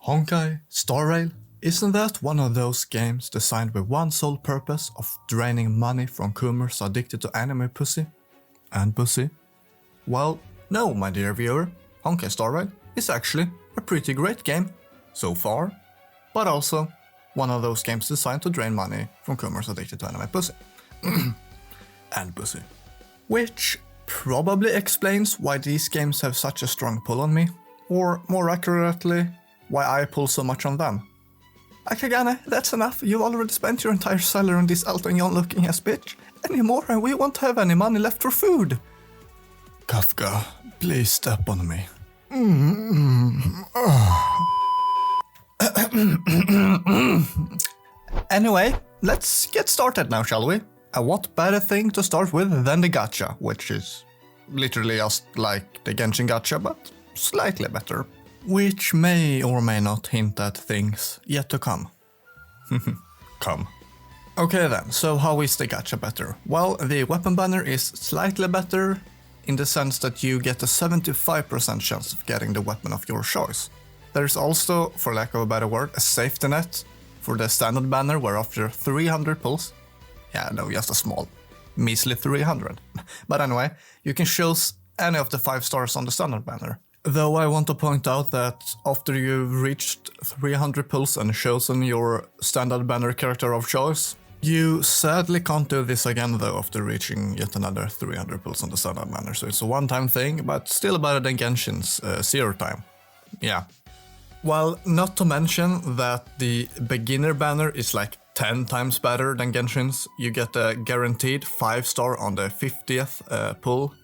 Honkai Star Rail? Isn't that one of those games designed with one sole purpose of draining money from coomers addicted to anime pussy? And pussy? Well, no, my dear viewer. Honkai Star Rail is actually a pretty great game, so far, but also one of those games designed to drain money from coomers addicted to anime pussy. And pussy. Which probably explains why these games have such a strong pull on me, or more accurately, why I pull so much on them. Akagane, that's enough. You've already spent your entire salary on this Elton John looking ass bitch. Anymore and we won't have any money left for food. Kafka, please step on me. Anyway, let's get started now, shall we? And what better thing to start with than the gacha, which is literally just like the Genshin gacha, but slightly better. Which may or may not hint at things yet to come. Come. Okay then, so how is the gacha better? Well, the weapon banner is slightly better in the sense that you get a 75% chance of getting the weapon of your choice. There's also, for lack of a better word, a safety net for the standard banner where after 300 pulls, yeah, no, just a small, measly 300. But anyway, you can choose any of the 5 stars on the standard banner. Though I want to point out that after you've reached 300 pulls and chosen your standard banner character of choice, you sadly can't do this again though after reaching yet another 300 pulls on the standard banner, so it's a one-time thing, but still better than Genshin's 0 time. Yeah. Well, not to mention that the beginner banner is like 10 times better than Genshin's. You get a guaranteed 5-star on the 50th pull,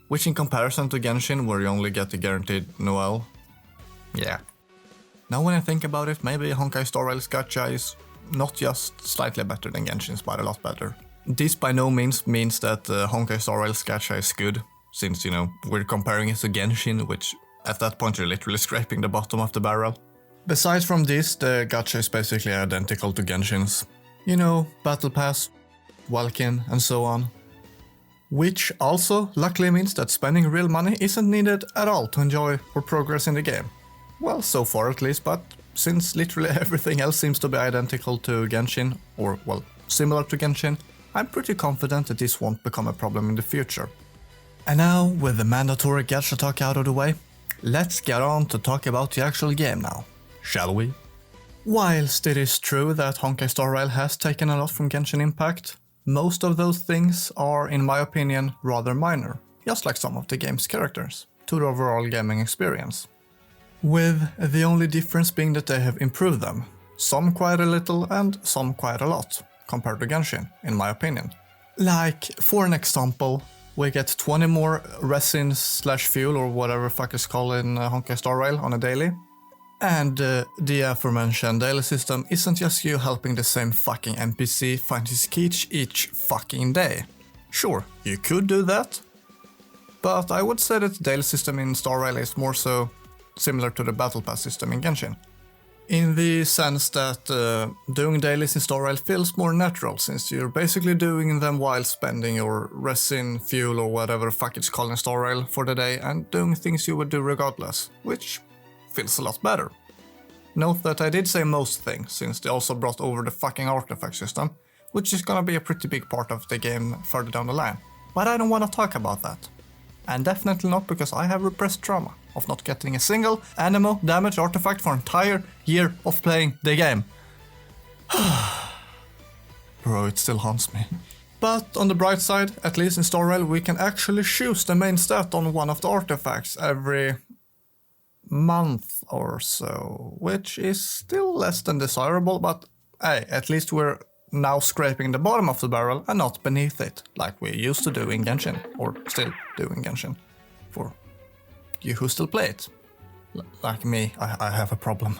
which in comparison to Genshin, where you only get the guaranteed Noel. Yeah. Now when I think about it, maybe Honkai Star Rail's gacha is not just slightly better than Genshin's, but a lot better. This by no means means that Honkai Star Rail's gacha is good, since, you know, we're comparing it to Genshin, which at that point you're literally scraping the bottom of the barrel. Besides from this, the gacha is basically identical to Genshin's. You know, Battle Pass, Welkin, and so on. Which also luckily means that spending real money isn't needed at all to enjoy or progress in the game. Well, so far at least, but since literally everything else seems to be identical to Genshin, or well, similar to Genshin, I'm pretty confident that this won't become a problem in the future. And now, with the mandatory gacha talk out of the way, let's get on to talk about the actual game now, shall we? Whilst it is true that Honkai Star Rail has taken a lot from Genshin Impact, most of those things are, in my opinion, rather minor, just like some of the game's characters, to the overall gaming experience. With the only difference being that they have improved them, some quite a little and some quite a lot, compared to Genshin, in my opinion. Like, for an example, we get 20 more resin/fuel or whatever fuck is called in Honkai Star Rail on a daily. And the aforementioned daily system isn't just you helping the same fucking NPC find his key each fucking day. Sure, you could do that, but I would say that the daily system in Star Rail is more so similar to the Battle Pass system in Genshin. In the sense that doing dailies in Star Rail feels more natural, since you're basically doing them while spending your resin, fuel or whatever fuck it's called in Star Rail for the day and doing things you would do regardless, which feels a lot better. Note that I did say most things, since they also brought over the fucking artifact system, which is gonna be a pretty big part of the game further down the line. But I don't wanna talk about that. And definitely not because I have repressed trauma of not getting a single anemo damage artifact for an entire year of playing the game. Bro, it still haunts me. But on the bright side, at least in Star Rail, we can actually choose the main stat on one of the artifacts every month or so, which is still less than desirable, but hey, at least we're now scraping the bottom of the barrel and not beneath it, like we used to do in Genshin, or still do in Genshin, for you who still play it. Like me, I have a problem.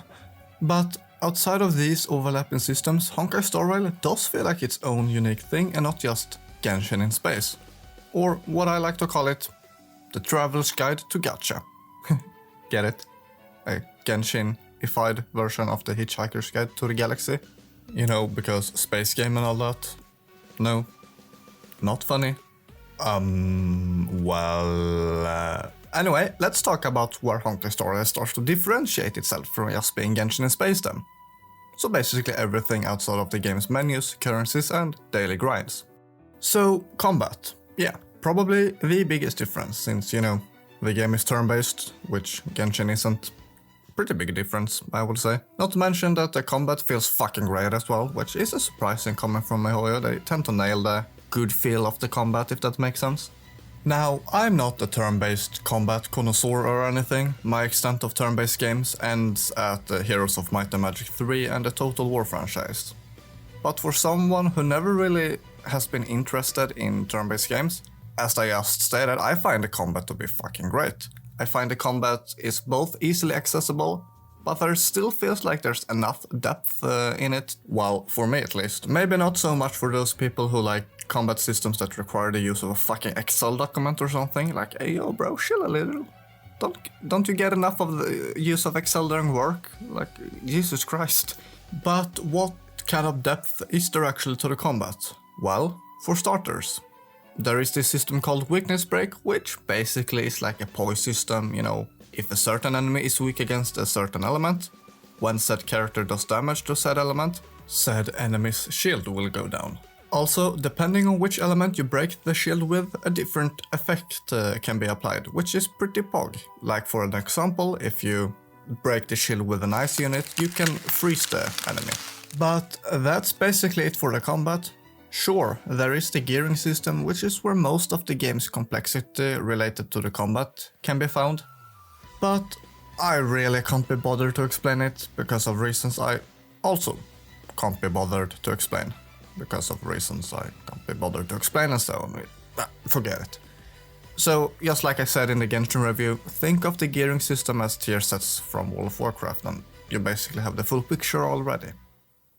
But outside of these overlapping systems, Honkai Star Rail does feel like its own unique thing and not just Genshin in space. Or what I like to call it, the Traveler's Guide to Gacha. Get it? A Genshin-ified version of the Hitchhiker's Guide to the Galaxy. You know, because space game and all that. No, not funny. Well, Anyway, let's talk about where Honkai Star Rail starts to differentiate itself from just being Genshin in space then. So basically everything outside of the game's menus, currencies and daily grinds. So, combat. Yeah, probably the biggest difference since, you know, the game is turn-based, which Genshin isn't. Pretty big difference, I would say. Not to mention that the combat feels fucking great as well, which is a surprising coming from MiHoYo. They tend to nail the good feel of the combat, if that makes sense. Now, I'm not a turn-based combat connoisseur or anything. My extent of turn-based games ends at the Heroes of Might and Magic 3 and the Total War franchise. But for someone who never really has been interested in turn-based games, as I just stated, I find the combat to be fucking great. I find the combat is both easily accessible, but there still feels like there's enough depth in it, well, for me at least. Maybe not so much for those people who like combat systems that require the use of a fucking Excel document or something, like, hey yo bro, chill a little. Don't you get enough of the use of Excel during work? Like, Jesus Christ. But what kind of depth is there actually to the combat? Well, for starters, there is this system called Weakness Break, which basically is like a poise system, you know, if a certain enemy is weak against a certain element, when said character does damage to said element, said enemy's shield will go down. Also, depending on which element you break the shield with, a different effect can be applied, which is pretty pog. Like for an example, if you break the shield with an ice unit, you can freeze the enemy. But that's basically it for the combat. Sure, there is the gearing system, which is where most of the game's complexity related to the combat can be found. But I really can't be bothered to explain it, because of reasons I also can't be bothered to explain. Because of reasons I can't be bothered to explain, and so forget it. So, just like I said in the Genshin review, think of the gearing system as tier sets from World of Warcraft, and you basically have the full picture already.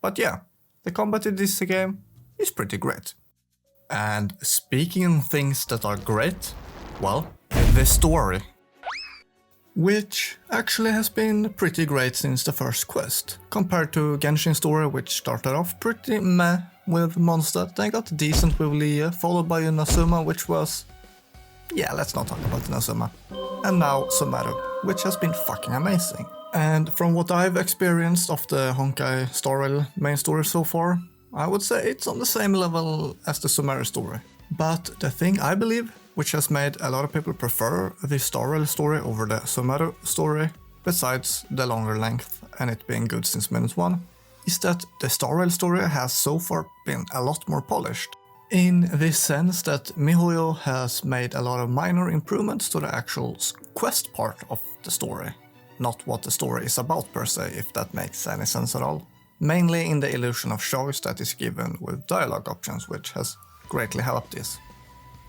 But yeah, the combat in this game is pretty great. And speaking of things that are great, well, the story. Which actually has been pretty great since the first quest. Compared to Genshin story, which started off pretty meh with Mondstadt, then got decent with Lia, followed by Inazuma, which was... yeah, let's not talk about Inazuma. And now Sumeru, which has been fucking amazing. And from what I've experienced of the Honkai Star Rail main story so far, I would say it's on the same level as the Sumeru story. But the thing I believe, which has made a lot of people prefer the Star Rail story over the Sumeru story, besides the longer length and it being good since minute one, is that the Star Rail story has so far been a lot more polished. In this sense that MiHoYo has made a lot of minor improvements to the actual quest part of the story. Not what the story is about per se, if that makes any sense at all. Mainly in the illusion of choice that is given with dialogue options, which has greatly helped this.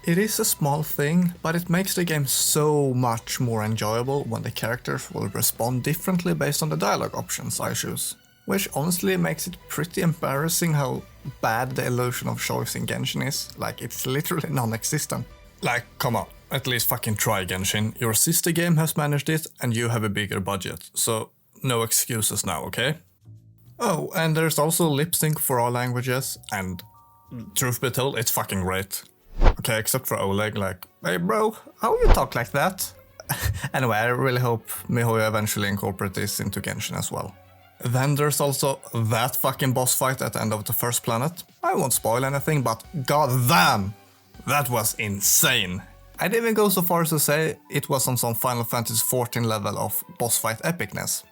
It is a small thing, but it makes the game so much more enjoyable when the characters will respond differently based on the dialogue options I choose. Which honestly makes it pretty embarrassing how bad the illusion of choice in Genshin is, like it's literally non-existent. Like, come on, at least fucking try Genshin, your sister game has managed it and you have a bigger budget, so no excuses now, okay? Oh, and there's also lip sync for all languages, and truth be told, it's fucking great. Okay, except for Oleg, like, hey bro, how you talk like that? Anyway, I really hope MiHoYo eventually incorporate this into Genshin as well. Then there's also that fucking boss fight at the end of the first planet. I won't spoil anything, but goddamn, that was insane. I'd even go so far as to say it was on some Final Fantasy XIV level of boss fight epicness.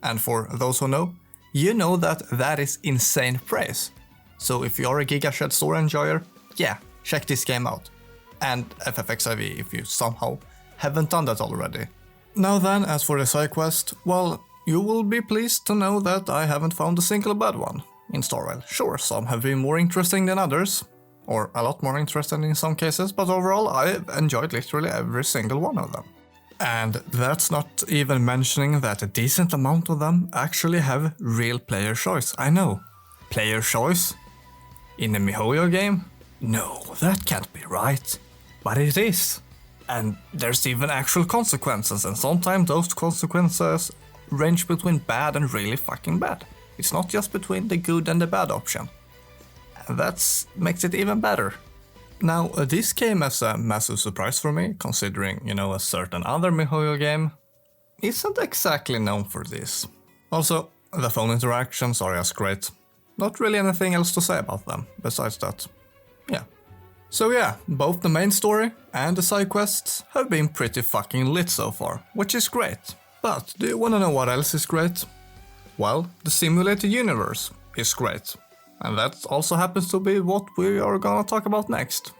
And for those who know, you know that that is insane praise. So if you're a Gigashed story enjoyer, yeah, check this game out. And FFXIV if you somehow haven't done that already. Now then, as for the side quest, well, you will be pleased to know that I haven't found a single bad one in Star Rail. Sure, some have been more interesting than others, or a lot more interesting in some cases, but overall I've enjoyed literally every single one of them. And that's not even mentioning that a decent amount of them actually have real player choice. I know. Player choice? In a MiHoYo game? No, that can't be right. But it is. And there's even actual consequences, and sometimes those consequences range between bad and really fucking bad. It's not just between the good and the bad option. And that makes it even better. Now, this came as a massive surprise for me, considering, a certain other MiHoYo game isn't exactly known for this. Also, the phone interactions are just great. Not really anything else to say about them, besides that. Yeah. So yeah, both the main story and the side quests have been pretty fucking lit so far, which is great. But do you wanna know what else is great? Well, the simulated universe is great. And that also happens to be what we are gonna talk about next.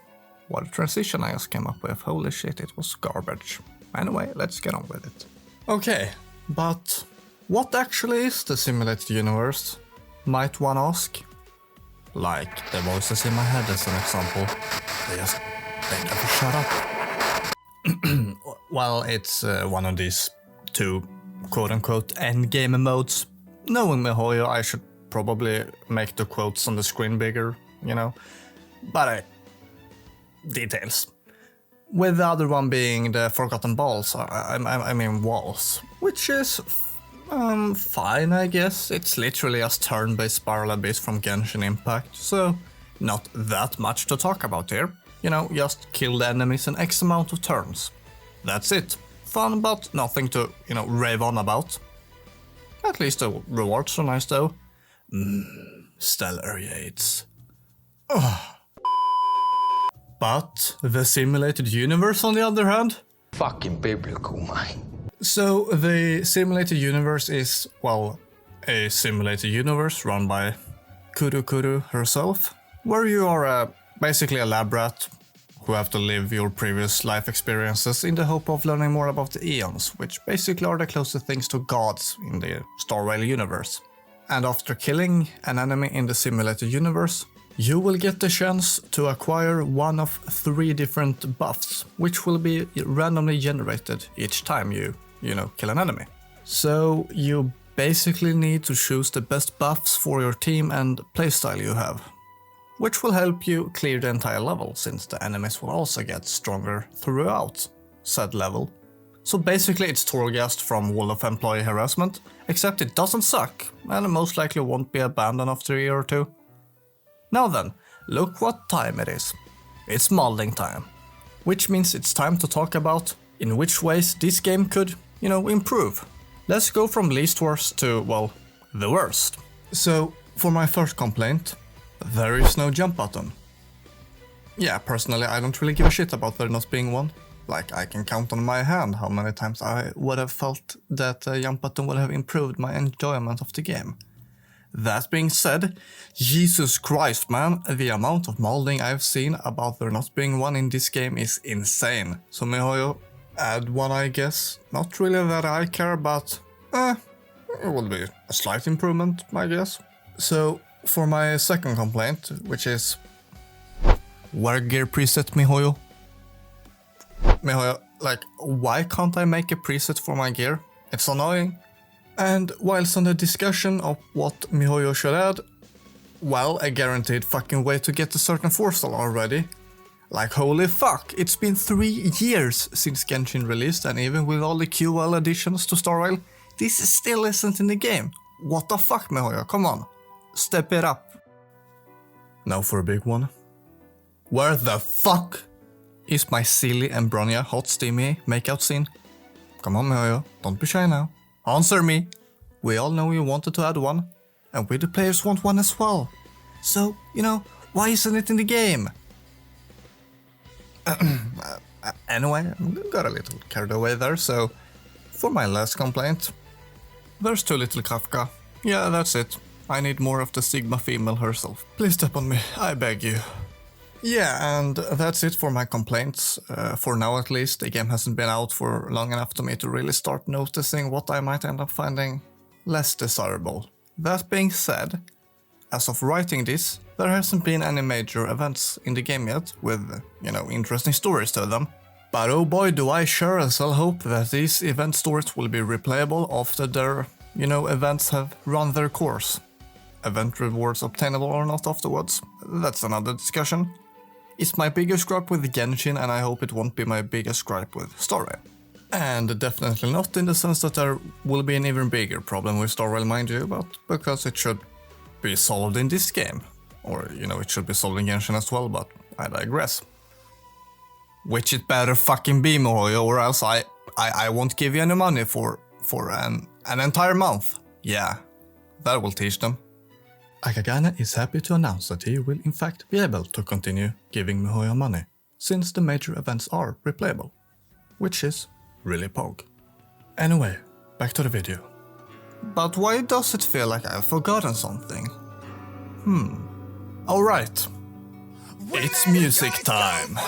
What a transition I just came up with, holy shit, it was garbage. Anyway, let's get on with it. Okay, but what actually is the simulated universe? Might one ask? Like the voices in my head as an example. They never shut up. Well, it's one of these two quote-unquote endgame modes. Knowing MiHoYo, I should probably make the quotes on the screen bigger, But details. With the other one being the Forgotten Balls, I mean walls, which is fine, I guess. It's literally just turn-based Spiral Abyss from Genshin Impact, so not that much to talk about here. Just kill the enemies in X amount of turns. That's it. Fun, but nothing to, rave on about. At least the rewards are nice though. Stellar Yates. But the simulated universe, on the other hand? Fucking biblical, man. So the simulated universe is, well, a simulated universe run by Kuru herself, where you are basically a lab rat who have to live your previous life experiences in the hope of learning more about the Eons, which basically are the closest things to gods in the Star Rail universe. And after killing an enemy in the simulated universe, you will get the chance to acquire one of 3 different buffs, which will be randomly generated each time you kill an enemy. So you basically need to choose the best buffs for your team and playstyle you have, which will help you clear the entire level, since the enemies will also get stronger throughout said level. So basically it's Torghast from Wall of Employee Harassment, except it doesn't suck, and most likely won't be abandoned after a year or 2. Now then, look what time it is. It's modding time. Which means it's time to talk about in which ways this game could, improve. Let's go from least worst to, well, the worst. So, for my first complaint, there is no jump button. Yeah, personally I don't really give a shit about there not being one. Like, I can count on my hand how many times I would have felt that a jump button would have improved my enjoyment of the game. That being said, Jesus Christ man, the amount of molding I've seen about there not being one in this game is insane. So MiHoYo, add one I guess. Not really that I care, but it will be a slight improvement, I guess. So for my second complaint, which is wear gear preset MiHoYo. MiHoYo, like, why can't I make a preset for my gear? It's annoying. And whilst on the discussion of what MiHoYo should add, well, a guaranteed fucking way to get a certain 4-star already. Like, holy fuck, it's been 3 years since Genshin released, and even with all the QL additions to Star Rail, this still isn't in the game. What the fuck, MiHoYo, come on. Step it up. Now for a big one. Where the fuck is my silly and Bronya hot steamy makeout scene? Come on MiHoYo, don't be shy now. Answer me! We all know you wanted to add one, and we the players want one as well. So, why isn't it in the game? Anyway, I got a little carried away there, so for my last complaint, there's too little Kafka. Yeah, that's it. I need more of the Sigma female herself. Please step on me, I beg you. Yeah, and that's it for my complaints. For now at least, the game hasn't been out for long enough to me to really start noticing what I might end up finding less desirable. That being said, as of writing this, there hasn't been any major events in the game yet with, interesting stories to them. But oh boy, do I sure as hell hope that these event stories will be replayable after their, events have run their course. Event rewards obtainable or not afterwards, that's another discussion. It's my biggest gripe with Genshin, and I hope it won't be my biggest gripe with Star Rail. And definitely not in the sense that there will be an even bigger problem with Star Rail, mind you, but because it should be solved in this game. Or, it should be solved in Genshin as well, but I digress. Which it better fucking be, Mihoyo, or else I won't give you any money for an entire month. Yeah, that will teach them. Akagane is happy to announce that he will in fact be able to continue giving Mihoyo money, since the major events are replayable, which is really pog. Anyway, back to the video. But why does it feel like I've forgotten something? Alright. It's music time.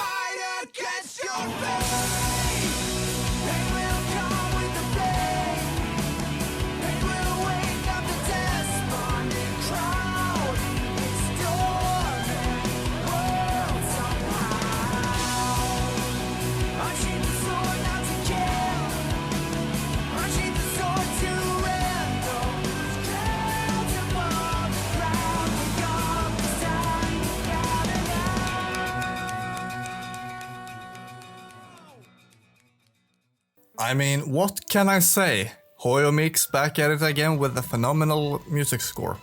I mean, what can I say? Hoyo Mix back at it again with a phenomenal music score.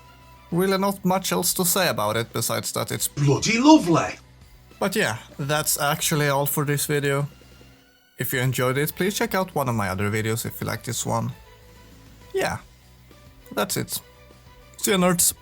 Really not much else to say about it besides that it's bloody lovely. But yeah, that's actually all for this video. If you enjoyed it, please check out one of my other videos if you like this one. Yeah, that's it. See you nerds!